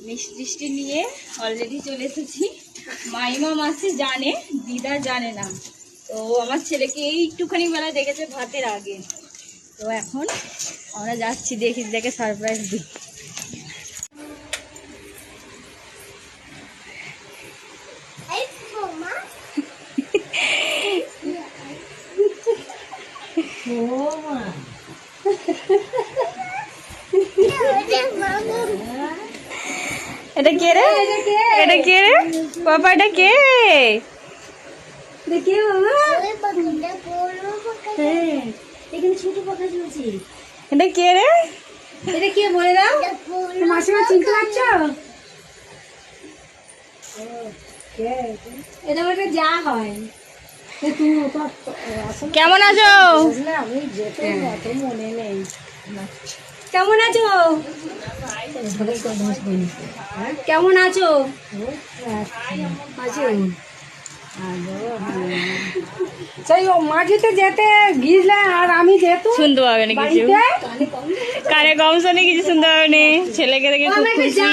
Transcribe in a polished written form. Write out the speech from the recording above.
মিষ্টি টিষ্টি নিয়ে অলরেডি চলে এসেছি। মাইমা মাসি জানে, দিদা জানে না। তো আমার ছেলেকে এই একটুখানি বেলা দেখেছে ভাতের আগে। তো এখন আমরা যাচ্ছি, দেখে সারপ্রাইজ দিই। এটা কে রে? এটা কে রে বাবা? এটা কে? এটা কে বাবা? এখানে ছোট পাখা ঝুলছি। এটা কে রে? এটা কে বলে দাও? মাসিমা চিনতে পারছো? এটা বলতে যা হয়। কেমন আছো? মনে নেই। কেমন আছো? কেমন আছো? সেই মাঝিতে যেতে গিয়েছিলে আর আমি যেতে শুনতে পাবে না কিছু, কানে কম শুনে কিছু শুনতে পাবে না। ছেলেকে দেখে খুব খুশি।